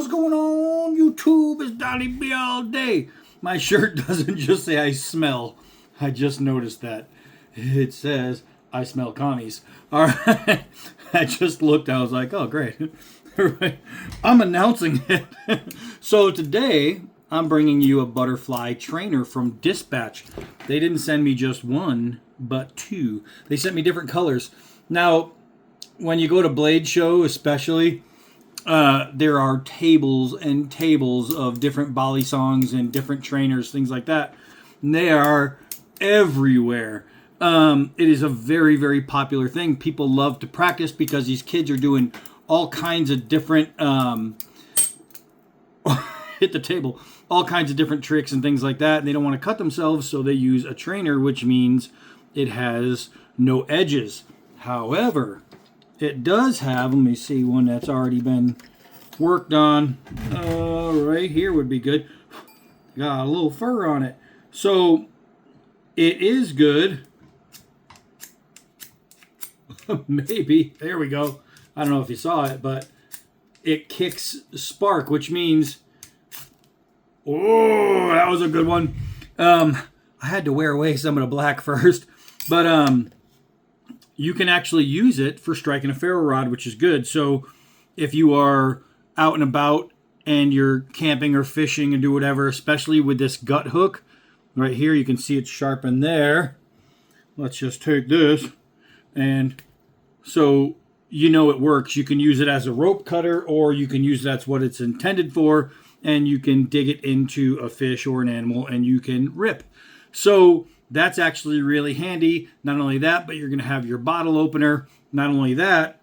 What's going on, YouTube? It's Donnie B all day. My shirt doesn't just say I smell. I just noticed that. It says I smell Connie's. All right. I just looked. I was like, oh, great. I'm announcing it. So today, I'm bringing you a butterfly trainer from Dispatch. They didn't send me just one, but two. They sent me different colors. Now, when you go to Blade Show, especially, there are tables and tables of different Bali songs and different trainers, things like that. And they are everywhere. It is a very, very popular thing. People love to practice because these kids are doing all kinds of different, hit the table, all kinds of different tricks and things like that. And they don't want to cut themselves, so they use a trainer, which means it has no edges. However, it does have, let me see, one that's already been worked on. Right here would be good. Got a little fur on it. So it is good. Maybe. There we go. I don't know if you saw it, but it kicks spark, which means, oh, that was a good one. I had to wear away some of the black first, but you can actually use it for striking a ferro rod, which is good. So if you are out and about and you're camping or fishing and do whatever, especially with this gut hook right here, you can see it's sharpened there. Let's just take this. And so you know it works. You can use it as a rope cutter, or you can use that's what it's intended for, and you can dig it into a fish or an animal and you can rip. So that's actually really handy. Not only that, but you're going to have your bottle opener. Not only that,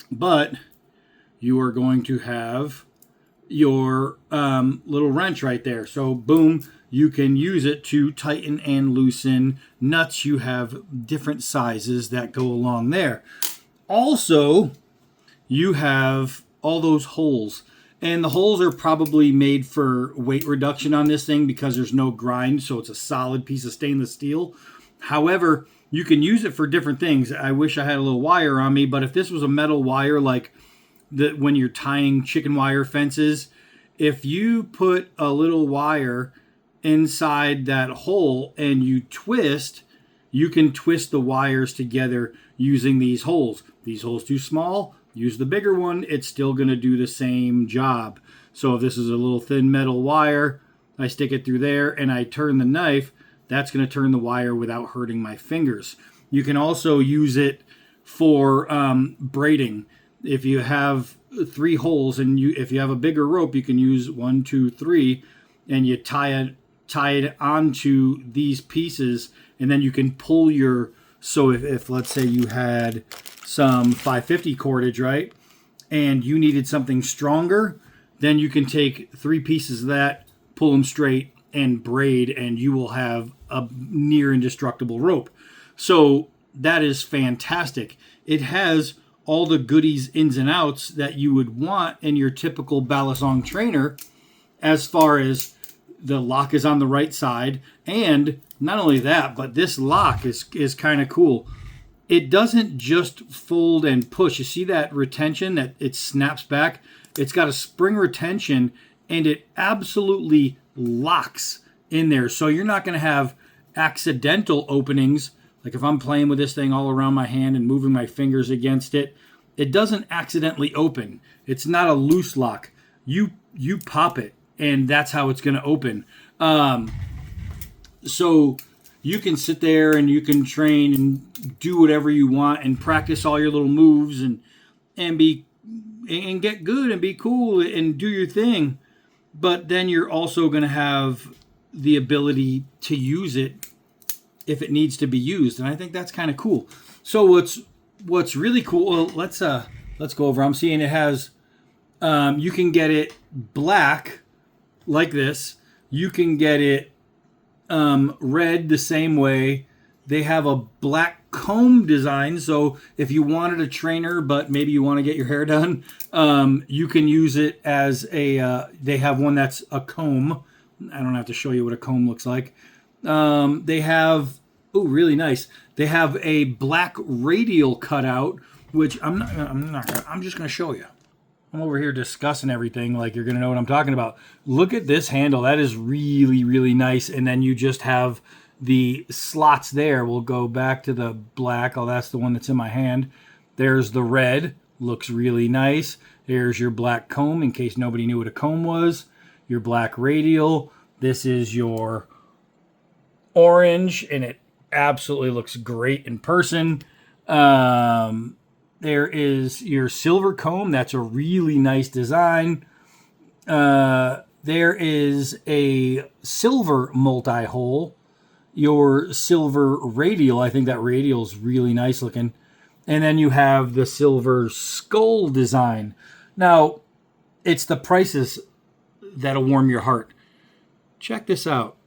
but you are going to have your little wrench right there. So boom, you can use it to tighten and loosen nuts. You have different sizes that go along there. Also, you have all those holes. And the holes are probably made for weight reduction on this thing because there's no grind, so it's a solid piece of stainless steel. However, you can use it for different things. I wish I had a little wire on me, but if this was a metal wire like when you're tying chicken wire fences, if you put a little wire inside that hole and you twist, you can twist the wires together using these holes. These holes too small, use the bigger one, it's still going to do the same job. So if this is a little thin metal wire, I stick it through there and I turn the knife, that's going to turn the wire without hurting my fingers. You can also use it for braiding. If you have 3 holes and if you have a bigger rope, you can use 1, 2, 3, and you tie it onto these pieces, and then you can pull your, so if let's say you had some 550 cordage, right, and you needed something stronger, then you can take 3 pieces of that, pull them straight, and braid, and you will have a near indestructible rope. So that is fantastic. It has all the goodies, ins and outs that you would want in your typical balisong trainer, as far as the lock is on the right side, and not only that, but this lock is kind of cool. It doesn't just fold and push. You see that retention that it snaps back? It's got a spring retention, and it absolutely locks in there. So you're not going to have accidental openings. Like if I'm playing with this thing all around my hand and moving my fingers against it, it doesn't accidentally open. It's not a loose lock. You pop it, and that's how it's going to open. So you can sit there and you can train and do whatever you want and practice all your little moves and get good and be cool and do your thing. But then you're also going to have the ability to use it if it needs to be used, and I think that's kind of cool. So what's really cool? Well, let's go over. I'm seeing it has. You can get it black like this. You can get it red the same way. They have a black comb design, so if you wanted a trainer but maybe you want to get your hair done, you can use it as a they have one that's a comb. I don't have to show you what a comb looks like. They have, oh, really nice. They have a black radial cutout, which I'm just going to show you. I'm over here discussing everything like you're going to know what I'm talking about. Look at this handle. That is really, really nice. And then you just have the slots there. We'll go back to the black. Oh, that's the one that's in my hand. There's the red. Looks really nice. There's your black comb, in case nobody knew what a comb was. Your black radial. This is your orange, and it absolutely looks great in person. There is your silver comb. That's a really nice design. There is a silver multi-hole. Your silver radial. I think that radial is really nice looking. And then you have the silver skull design. Now, it's the prices that'll warm your heart. Check this out.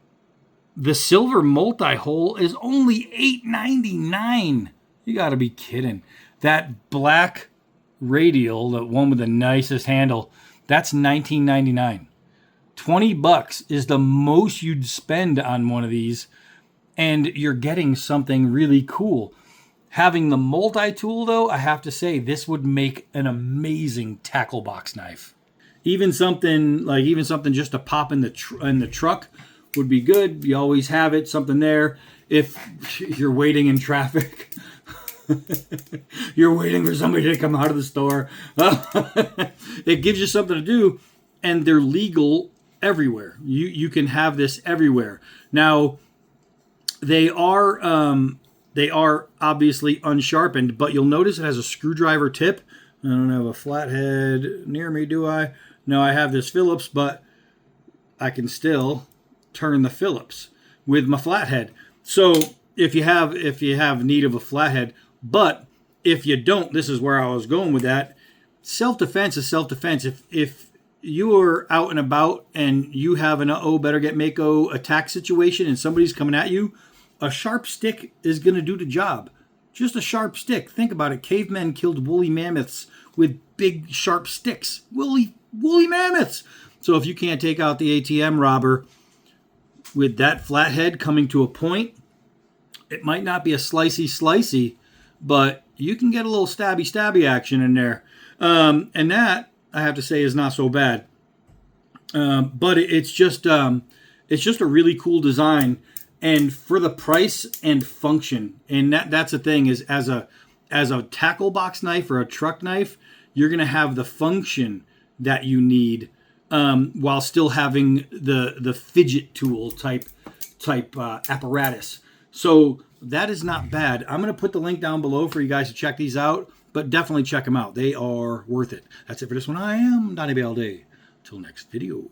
The silver multi-hole is only $8.99. You got to be kidding. That black radial, the one with the nicest handle, that's $19.99. $20 is the most you'd spend on one of these, and you're getting something really cool. Having the multi-tool, though, I have to say, this would make an amazing tackle box knife. Even something just to pop in the truck would be good. You always have it, something there. If you're waiting in traffic, you're waiting for somebody to come out of the store. It gives you something to do, and they're legal everywhere. You can have this everywhere. Now, they are obviously unsharpened, but you'll notice it has a screwdriver tip. I don't have a flathead near me, do I? No, I have this Phillips, but I can still turn the Phillips with my flathead. So if you have need of a flathead, but if you don't, this is where I was going with that. Self-defense is self-defense. If you are out and about and you have an better get mako attack situation and somebody's coming at you, a sharp stick is going to do the job. Just a sharp stick. Think about it. Cavemen killed woolly mammoths with big, sharp sticks. Woolly mammoths. So if you can't take out the ATM robber with that flathead coming to a point, it might not be a slicey, but you can get a little stabby action in there. And that, I have to say, is not so bad. But it's just a really cool design. And for the price and function, and that's the thing, is as a tackle box knife or a truck knife, you're going to have the function that you need while still having the fidget tool type apparatus. So that is not bad. I'm going to put the link down below for you guys to check these out, but definitely check them out. They are worth it. That's it for this one. I am Donnie Balday. Till next video.